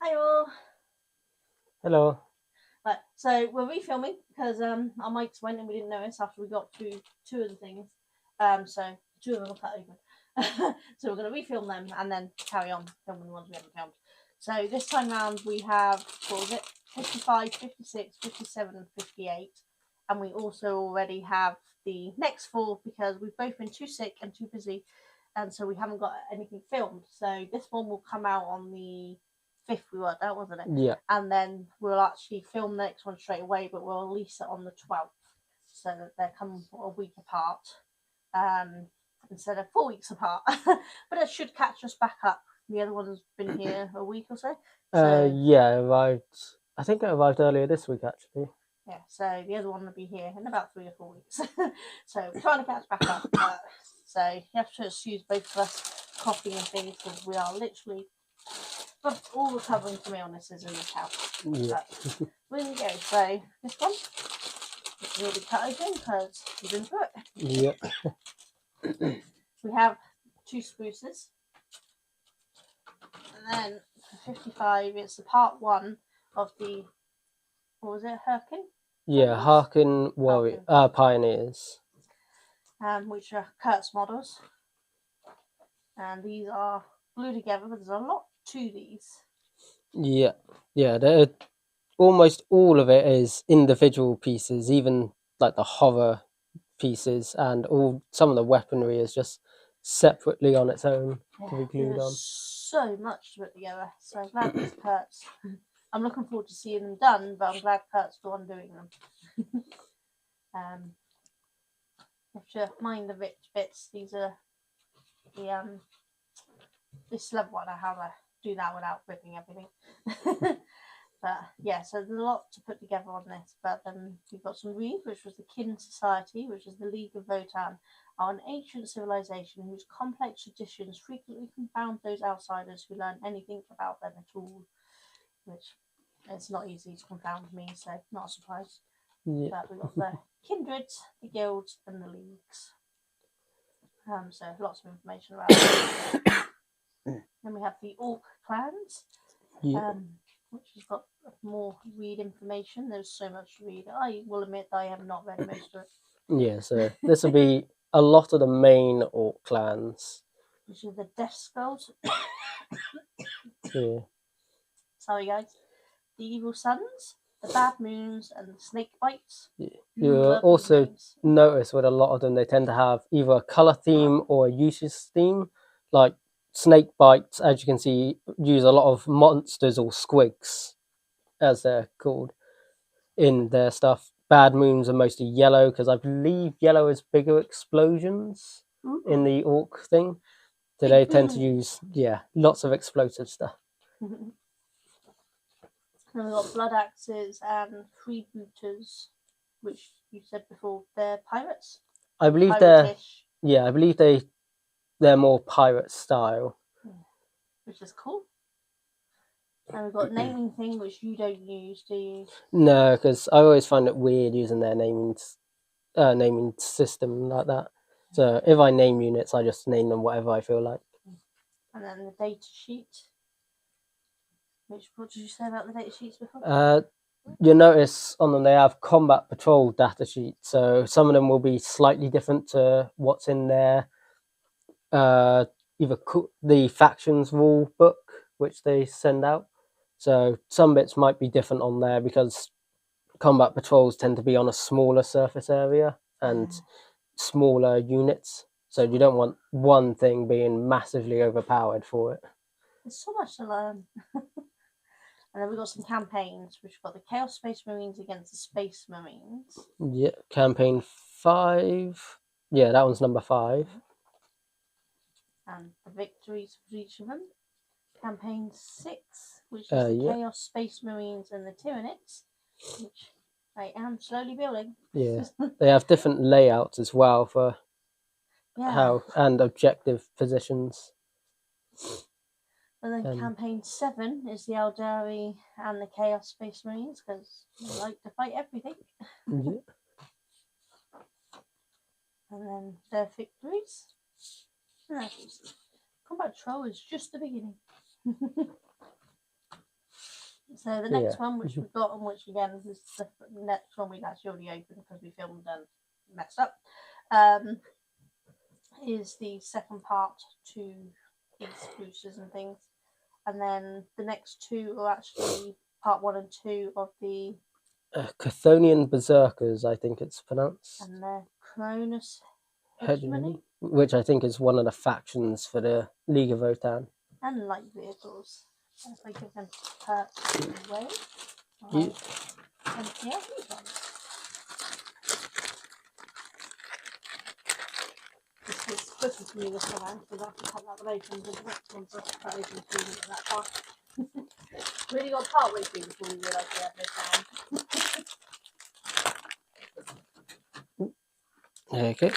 Hi all. Hello. Right, so we're refilming because our mics went and we didn't notice after we got two of the things. So two of them are cut open. So we're going to refilm them and then carry on filming the ones we haven't filmed. So this time round we have, what was it, 55, 56, 57 and 58. And we also already have the next 4 because we've both been too sick and too busy. And so we haven't got anything filmed. So this one will come out on the 5th, we worked out, wasn't it? Yeah. And then we'll actually film the next one straight away, but we'll release it on the 12th so that they come a week apart instead of 4 weeks apart. But it should catch us back up. The other one's been here a week or so. Yeah, arrived. I think it arrived earlier this week, actually. Yeah, so the other one will be here in about 3 or 4 weeks. So we're trying to catch back up. So you have to excuse both of us coughing and things because we are literally, but all recovering from illnesses in this house. Yeah. But there you go. So this one will be cut open because we've been through it. Yeah. We have 2 spruces. And then for 55, it's the part 1 of the, what was it, Herkin? Yeah, Harkin Warrior Pioneers. Which are Kurt's models. And these are glued together, but there's a lot to these. Yeah. Yeah, almost all of it is individual pieces, even like the horror pieces, and some of the weaponry is just separately on its own to be glued on. So much to put together. So I'm glad these Kurt's. I'm looking forward to seeing them done, but I'm glad Kurt's the one doing them. You have to mind the rich bits. These are the this level one how to do that without ripping everything. But yeah, so there's a lot to put together on this. But then we've got some read, which was the Kin Society, which is the League of Votan, are an ancient civilization whose complex traditions frequently confound those outsiders who learn anything about them at all. Which it's not easy to confound me, so not a surprise. Yeah. But we've got the kindreds, the guilds, and the leagues. So lots of information about it. Then we have the Orc clans, which has got more read information. There's so much to read. I will admit that I have not read most of it. Yeah, so this will be a lot of the main Orc clans. Which are the Death Skulls. Yeah. Sorry guys. The Evil Suns, the Bad Moons, and the Snake Bites. Yeah. You also notice with a lot of them, they tend to have either a color theme or a usage theme. Like Snake Bites, as you can see, use a lot of monsters or squigs, as they're called, in their stuff. Bad Moons are mostly yellow, because I believe yellow is bigger explosions in the Orc thing. So they tend to use, lots of explosive stuff. And we've got Blood Axes and Freebooters, which you said before, they're pirates? I believe they're more pirate style. Which is cool. And we've got naming thing, which you don't use, do you? No, because I always find it weird using their naming system like that. So if I name units, I just name them whatever I feel like. And then the data sheet. What did you say about the data sheets before? You'll notice on them they have combat patrol data sheets. So some of them will be slightly different to what's in their either the factions rule book, which they send out. So some bits might be different on there because combat patrols tend to be on a smaller surface area and smaller units. So you don't want one thing being massively overpowered for it. There's so much to learn. And then we've got some campaigns, which have got the Chaos Space Marines against the Space Marines. Yeah, campaign 5. Yeah, that one's number 5. And the victories for each of them. Campaign 6, which is the Chaos Space Marines and the Tyranids, which I am slowly building. Yeah, they have different layouts as well for how and objective positions. And then campaign 7 is the Eldari and the Chaos Space Marines, because they like to fight everything. Yeah. And then their victories. Combat Troll is just the beginning. So the next one, which we've got, and which again is the next one we've actually already opened because we filmed and messed up, is the second part to these spruces and things. And then the next two are actually part 1 and 2 of the Chthonian Berserkers, I think it's pronounced. And the Cronus Hegemony, which I think is one of the factions for the League of Votan. And light vehicles. So if I give them perks away. And yeah, these ones. This is supposed to be this one, so I have to cut that one open. The next one's are cut open before we get that part. Really got partway through before we realised we had no time. Okay.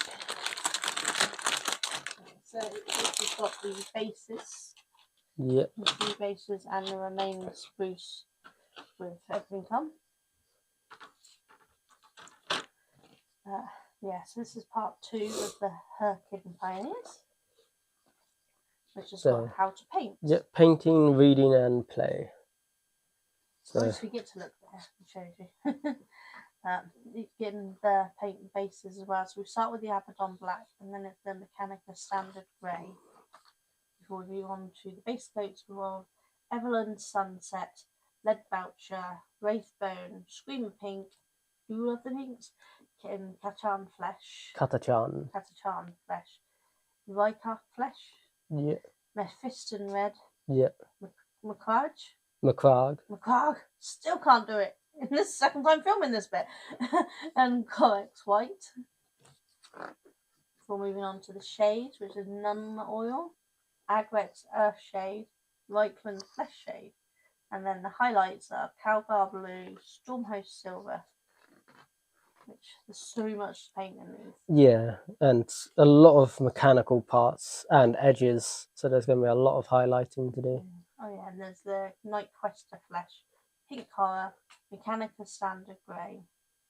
So we've got the bases. Yep. The 3 bases and the remaining spruce with everything come. Yeah, so this is part 2 of the Hurricane Pioneers, which is got how to paint. Yep, painting, reading, and play. So nice we get to look there and show you. Getting the paint bases as well. So we start with the Abaddon Black, and then it's the Mechanica Standard Grey. Before we move on to the base coats, we will Evelyn Sunset, Lead Voucher, Wraithbone, Screamer Pink, Who of the Pinks, Kachan Flesh, Katachan Flesh, Rykar Flesh, yeah, Mephiston Red, yeah, Macrag, still can't do it. In this second time filming this bit. And Coex White. Before moving on to the shades, which is Nun Oil, Agrex Earth Shade, Reichland Flesh Shade, and then the highlights are Calgar Blue, Stormhost Silver, which there's so much paint in these. Yeah, and a lot of mechanical parts and edges, so there's going to be a lot of highlighting to do. Oh yeah, and there's the Night Quester Flesh, Pink Horror, Mechanica Standard Grey,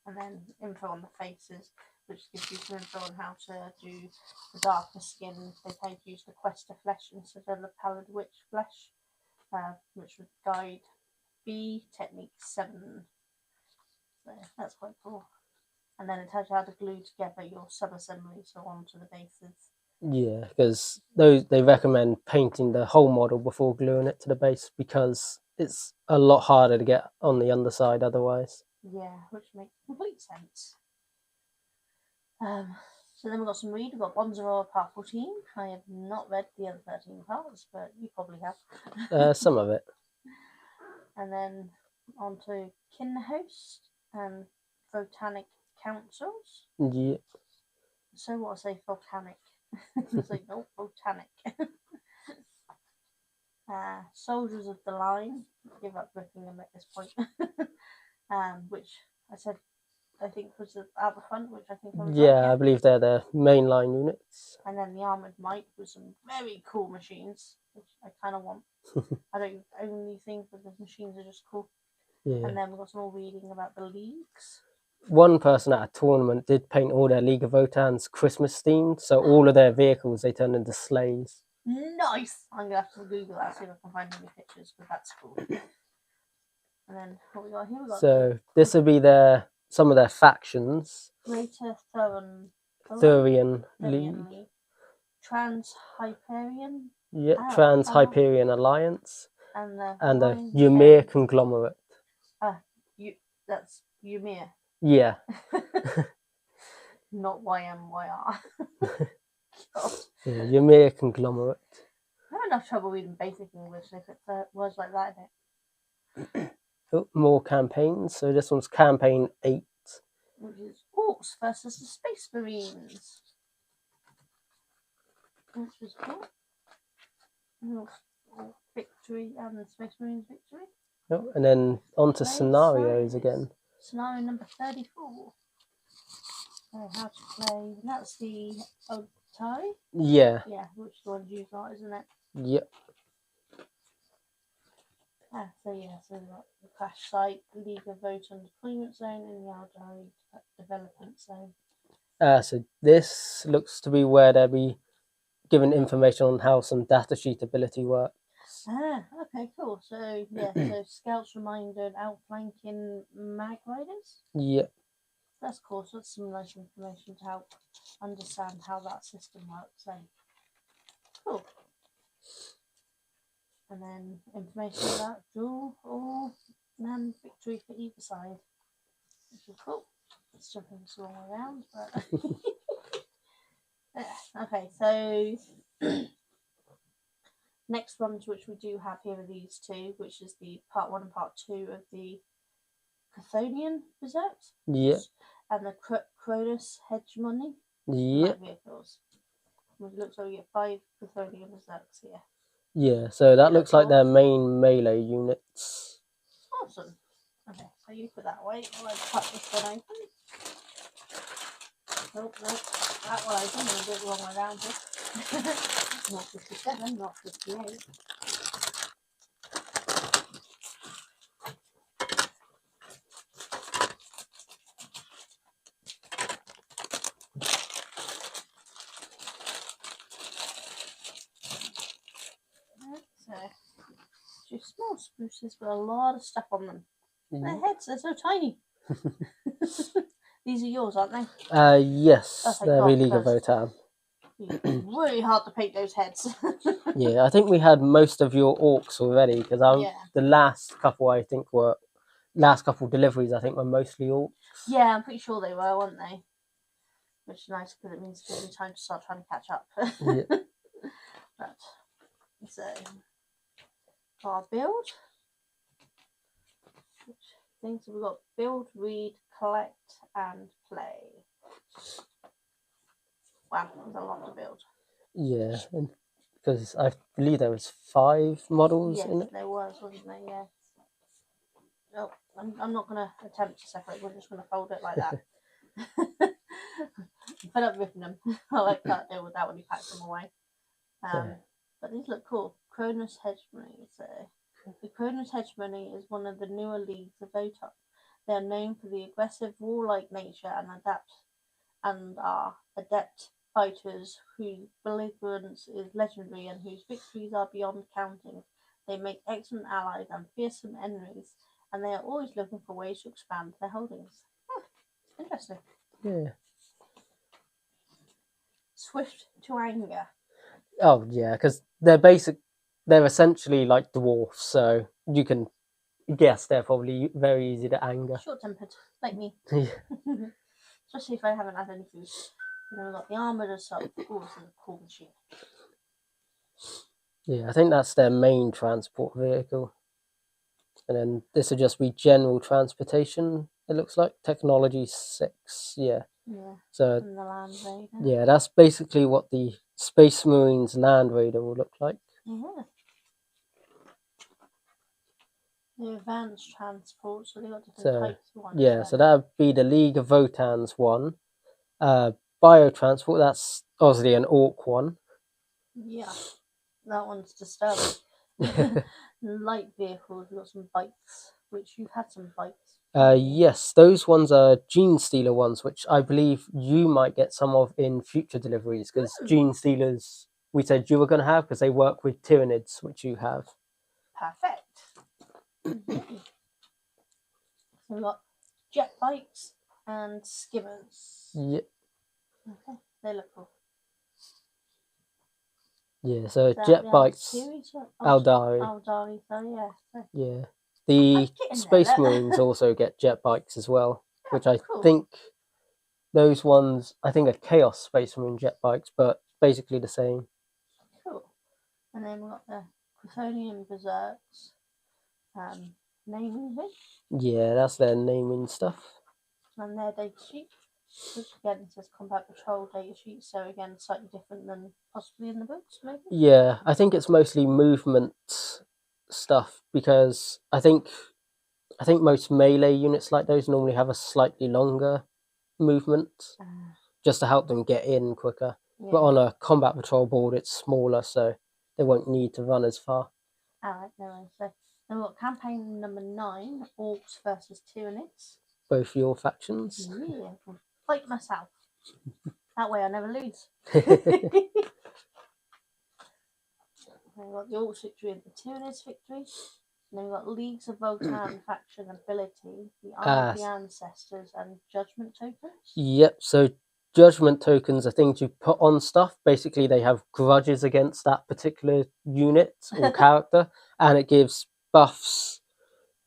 and then info on the faces, which gives you some info on how to do the darker skin. They tend to use the Quester Flesh instead of the Pallid Witch Flesh, which would guide B Technique 7. So that's quite cool. And then it tells you how to glue together your sub-assemblies so onto the bases. Yeah, because they recommend painting the whole model before gluing it to the base because it's a lot harder to get on the underside otherwise. Yeah, which makes complete sense. So then we've got some read. We've got Bonzeror Part 14. I have not read the other 13 parts, but you probably have. Some of it. And then on to Kinhost and Botanic Councils. Yeah. So what I say, volcanic. It's like, no, botanic. Soldiers of the Line. Give up ripping them at this point. Which I think was out the front, which I think I was I believe they're the mainline units. And then the Armoured Might with some very cool machines, which I kind of want. I don't only think that the machines are just cool. Yeah. And then we've got some more reading about the leagues. One person at a tournament did paint all their League of Votan's Christmas themed, so all of their vehicles they turned into sleighs. Nice! I'm going to have to Google that, see if I can find any pictures, but that's cool. And then what we got here? So this would be some of their factions. Greater Thurian League. Trans-Hyperion. Yeah, Trans-Hyperion Alliance. And the Ymir Conglomerate. That's Ymir. Yeah. Not YMYR. Ymir Conglomerate. I have enough trouble reading basic English if it's words like that in it. More campaigns. So this one's campaign 8. Which is Orcs versus the Space Marines. Which is cool. Victory and the Space Marines victory. Oh, and then on to scenarios again. Scenario number 34. So how to play. That's the Otai. Yeah. Yeah, which one you got, isn't it? Yep. So we've got the Crash Site, the League of Votan Deployment Zone, and the Aldari Development Zone. So this looks to be where they'll be given information on how some datasheet ability works. Ah, okay, cool. So yeah, so scouts reminded outflanking mag riders. Yeah. That's cool. So that's some nice information to help understand how that system works. So cool. And then information about duel or victory for either side, which is cool. It's jumping this long way around, but yeah. Okay, so next ones which we do have here are these two, which is the part 1 and part 2 of the Chthonian Berserk Yeah. and the Cronus Hegemony Yeah. vehicles. It looks like we get 5 Chthonian Berserks here. Yeah. So that looks like their main melee units. Awesome. Okay, so you put that away while I cut this one open. Nope, that one open. I'm going to do it the wrong way around here. Not 57, not 58. So, just small spruces with a lot of stuff on them. Their heads, they're so tiny. These are yours, aren't they? Yes, they're really good Votan. Really hard to paint those heads. Yeah, I think we had most of your orcs already because the last couple deliveries I think were mostly orcs. Yeah, I'm pretty sure they were, weren't they? Which is nice because it means it gives me time to start trying to catch up. Yeah. But, so, for our build, things we've got: build, read, collect, and play. Wow, there's a lot to build. Yeah, because I believe there was 5 models in it. Yes, there was, wasn't there? Yeah. Oh, I'm not going to attempt to separate. We're just going to fold it like that. I'm fed up ripping them. I like that deal with that when you pack them away. But these look cool. Cronus Hegemony. So the Cronus Hegemony is one of the newer leagues of Votan. They are known for the aggressive, warlike nature and are adept fighters whose belligerence is legendary and whose victories are beyond counting. They make excellent allies and fearsome enemies, and they are always looking for ways to expand their holdings. Interesting. Yeah. Swift to anger. Oh yeah, because they're essentially like dwarfs, so you can guess they're probably very easy to anger. Short-tempered, like me. Yeah. Especially if I haven't had any food. And then we've got the armoured assault. Oh, this is a cool machine. Yeah, I think that's their main transport vehicle. And then this would just be general transportation, it looks like. Technology 6, yeah. Yeah, so and the Land Raider. Yeah, that's basically what the Space Marines Land Raider will look like. Yeah. The advanced transport, so they've got different types of ones. Yeah, so that would be the League of Votan's one. Biotransport, that's obviously an orc one. Yeah, that one's disturbing. Light vehicles, we've got some bikes, which you've had some bikes. Yes, those ones are Gene Stealer ones, which I believe you might get some of in future deliveries, because Gene Stealers, we said you were going to have, because they work with Tyranids, which you have. Perfect. So we've got jet bikes and skimmers. Yep. Okay, they look cool. Yeah, so jet bikes, Aldari. Aldari, so yeah. Yeah. The Space Marines also get jet bikes as well, which I think those ones, I think are Chaos Space Marine jet bikes, but basically the same. Cool. And then we've got the Chthonian Berserks naming here. Yeah, that's their naming stuff. And their data sheet, which again says Combat Patrol data sheet, so again slightly different than possibly in the books, maybe? Yeah, I think it's mostly movement stuff, because I think most melee units like those normally have a slightly longer movement, just to help them get in quicker. Yeah. But on a Combat Patrol board, it's smaller, so they won't need to run as far. Alright, no worries. So then we've got campaign number 9, Orcs versus Tyranids. Both your factions. Yeah, I'll fight myself. That way I never lose. Then we've got the Orcs victory and the Tyranids victory. And then we've got Leagues of Votan faction ability, the Eye of the Ancestors, and Judgment tokens. Yep, so Judgment tokens are things you put on stuff. Basically, they have grudges against that particular unit or character, and it gives buffs.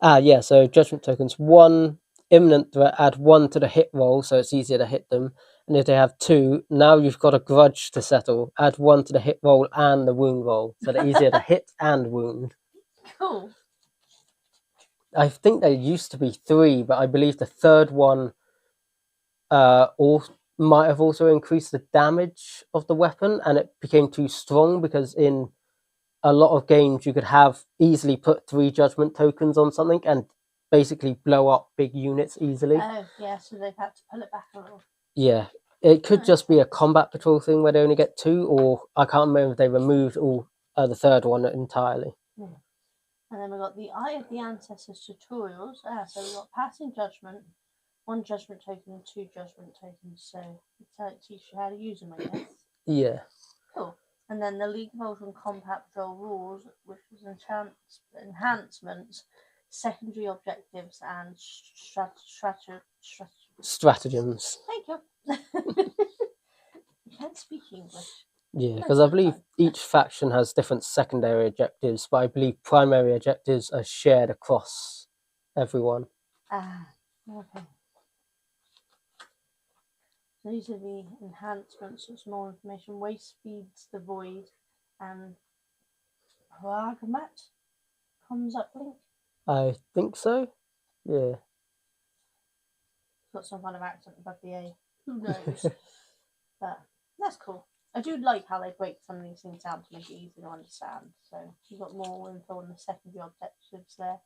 Yeah, so Judgment tokens, 1 imminent threat, add 1 to the hit roll, so it's easier to hit them. And if they have 2, now you've got a grudge to settle. Add 1 to the hit roll and the wound roll, so they're easier to hit and wound. Cool. I think there used to be 3, but I believe the third one might have also increased the damage of the weapon, and it became too strong because in a lot of games you could have easily put 3 Judgment tokens on something and basically blow up big units easily. Oh, yeah, so they've had to pull it back a little. Yeah, it could just be a combat patrol thing where they only get 2, or I can't remember if they removed the third one entirely. And then we've got the Eye of the Ancestors tutorials. So we've got Passing Judgment, 1 Judgment token, and 2 Judgment tokens. So it teaches you how to use them, I guess. Yeah. Cool. And then the League of Ultron Combat Patrol rules, which was enhancements, secondary objectives, and stratagems. Thank you. You can't speak English. Yeah, because I believe each faction has different secondary objectives, but I believe primary objectives are shared across everyone. Okay. So these are the enhancements. Some more information. Waste feeds the void, and Pragmat comes up link. I think so. Yeah. It's got some kind of accent above the A. Who knows? But that's cool. I do like how they break some of these things down to make it easy to understand. So you've got more info on the secondary objectives there.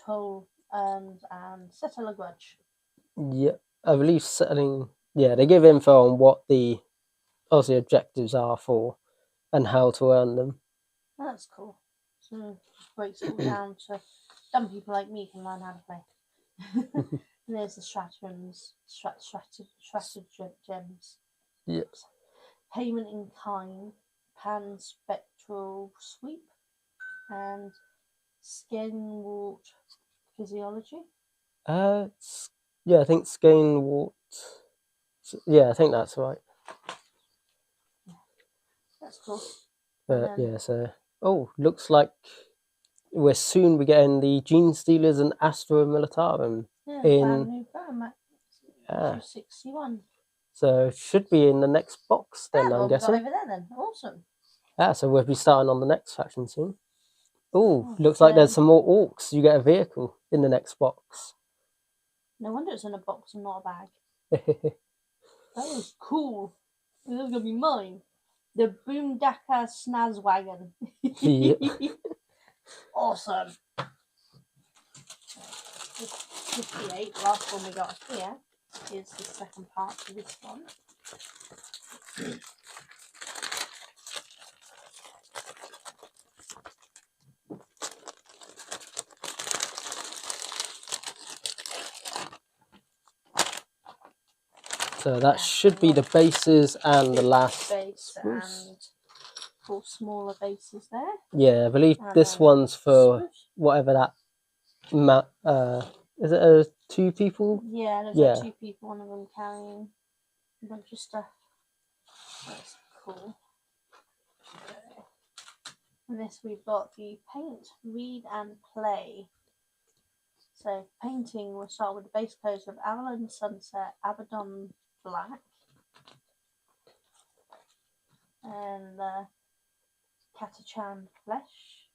Toll earned and settle a grudge. Yeah, I believe settling. Yeah, they give info on what the obviously objectives are for and how to earn them. That's cool. So it breaks it all down so dumb people like me can learn how to play. And there's the stratagems. Yep. Payment in kind, pan-spectral sweep, and skinwort physiology. Yeah, I think skinwort. Yeah, I think that's right. That's cool. Yeah, so looks like we're soon getting the Gene Stealers and Astra Militarum brand new format. 261. So should be in the next box then, I'm guessing. Over there then. Awesome. So we'll be starting on the next faction soon. Looks like there's some more orcs. You get a vehicle in the next box. No wonder it's in a box and not a bag. That was cool. This is gonna be mine. The Boomdaka Snazwagon. Yep. Awesome. 58. The last one we got here is the second part of this one. So that should be the bases and the last base and 4 smaller bases there. Yeah, I believe this one's for whatever that is it a 2 people? Yeah, there's 2 people, one of them carrying a bunch of stuff. That's cool. And this we've got the paint, read and play. So painting, we'll start with the base colors of Avalon Sunset, Abaddon Black, and the Catachan Flesh,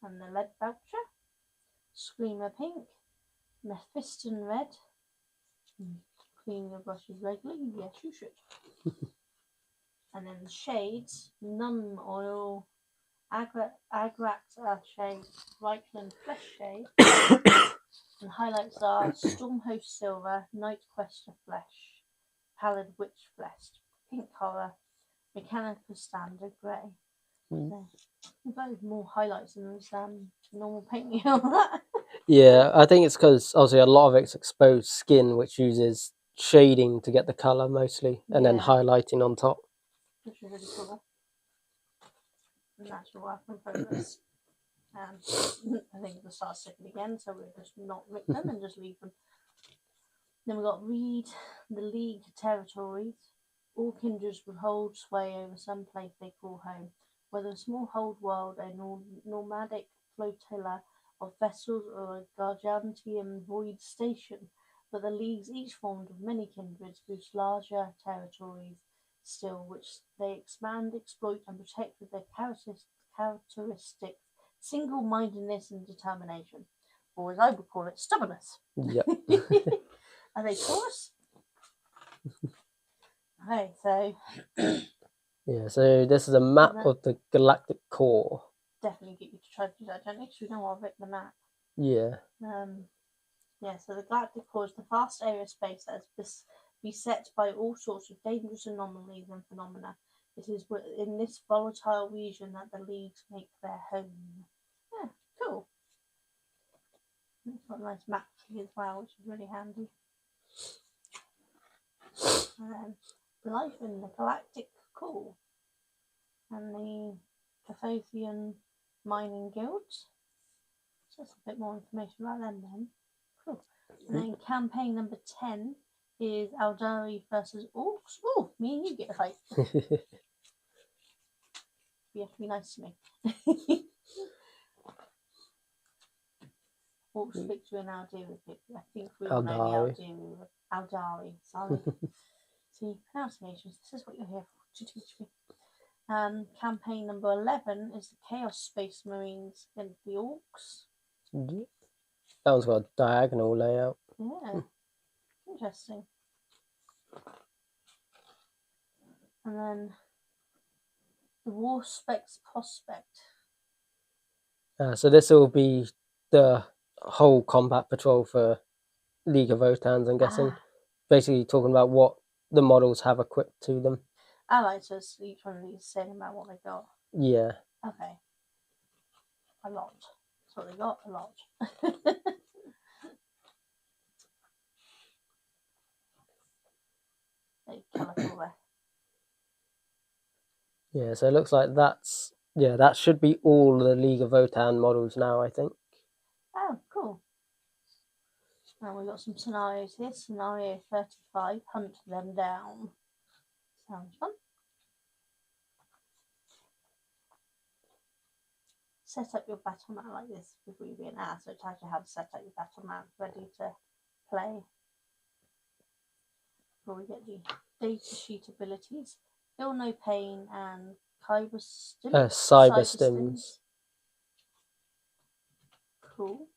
and the Lead Belcher, Screamer Pink, Mephiston Red. Clean your brushes regularly, yes you should. And then the shades, Numb Oil, Agrat Shade, Reichland Flesh Shade. And highlights are Stormhost Silver, Night Quester Flesh, Pallid Witch Flesh, Pink Horror, Mechanical Standard Grey. So, we've got more highlights than this normal painting. Yeah, I think it's because obviously a lot of it's exposed skin, which uses shading to get the colour mostly, and then highlighting on top. Which is really cool. and that's your work in progress. I think it'll start sticking again, so we'll just not rip them and just leave them. Then we've got read the League territories. All kindreds would hold sway over some place they call home, whether a small hold world, a nomadic flotilla of vessels, or a gargantuan void station. But the leagues each formed of many kindreds boost larger territories still, which they expand, exploit, and protect with their characteristic single-mindedness and determination, or as I would call it, stubbornness. Yep. Are they Taurus? Okay, so Yeah, so this is a map of the galactic core. definitely get you to try to do that, don't you? Because we know I'll rip the map. Yeah. Yeah, so the galactic core is the vast area of space that is beset by all sorts of dangerous anomalies and phenomena. It is in this volatile region that the leagues make their home. Yeah, cool. It's got a nice map as well, which is really handy. And then life in the galactic core and the Cathothian mining guilds. So that's a bit more information about them then. Cool. And then campaign number 10 is Aldari versus Orcs. Oh, me and you get a fight. You have to be nice to me. Orcs victory and Aldari victory. I think we all know the Aldari. Sorry. See, pronunciations. This is what you're here for, to teach me. Campaign number 11 is the Chaos Space Marines against the Orcs. That one's got a diagonal layout. Yeah, interesting. And then the War Specs Prospect. So this will be the whole combat patrol for League of Votans, I'm guessing. Basically talking about what the models have equipped to them. Alright, so each one of these saying about what they got. Yeah. Okay. A lot. That's what they got, a lot. Very colourful there. Yeah, so it looks like that's, yeah, that should be all the League of Votan models now, I think. Oh, cool. Now we've got some scenarios here. Scenario 35, hunt them down. Sounds fun. Set up your battle map like this before you begin. So it tells you how to set up your battle map ready to play. Before we get the data sheet abilities. Feel No Pain and Cyber Stims. Cool.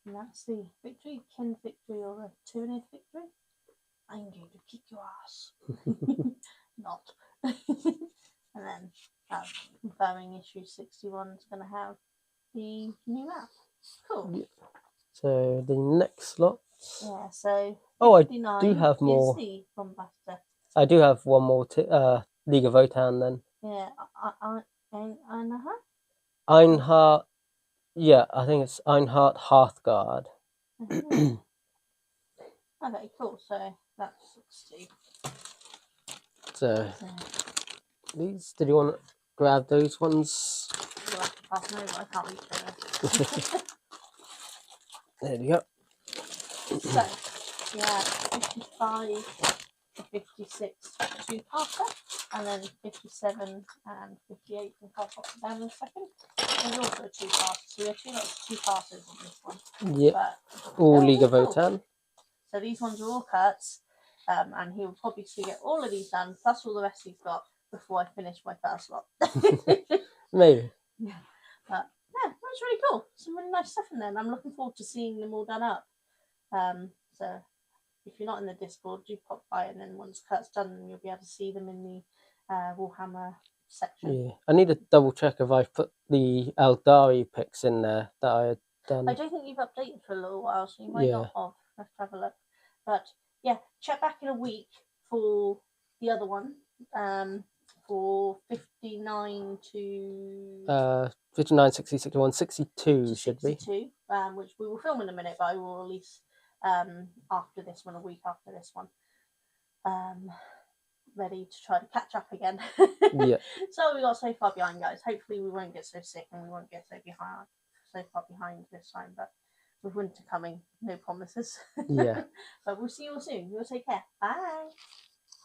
And that's the victory, kin victory, or the Tyrannid victory. I'm going to kick your ass. Not. And then confirming issue 61 is going to have the new map. Cool. Yeah. So the next slot. Yeah, so I do have more. I do have one more League of Votan then. Yeah, Einhart. Yeah, I think it's Einhart Hearthguard. Okay, cool. So that's 60. So these, did you want to grab those ones? You'll have to pass them over. I can't reach them. There you go. So, yeah, 55 to 56 two-parter, and then 57 and 58 can pop up down in a second. There's also a two-parter, so we have two lots of two-parters on this one. Yeah, all League of Votan. So these ones are all cuts, and he will probably get all of these done, plus all the rest he's got, before I finish my first lot. Maybe. Yeah. But yeah, that's really cool. Some really nice stuff in there, and I'm looking forward to seeing them all done up. So if you're not in the Discord, do pop by, and then once Kurt's done, you'll be able to see them in the Warhammer section. Yeah, I need to double check if I've put the Aldari pics in there that I had done. I don't think you've updated for a little while, so you might not have. Let's have a look. But yeah, check back in a week for the other one. For 59 to 59, 60, 61, 62 to should be. 62, which we will film in a minute, but I will release after this one, a week after this one. ready to try to catch up again. Yeah. So we got so far behind, guys. Hopefully we won't get so sick and we won't get so far behind this time. But with winter coming, no promises. Yeah. But we'll see you all soon. You'll take care. Bye.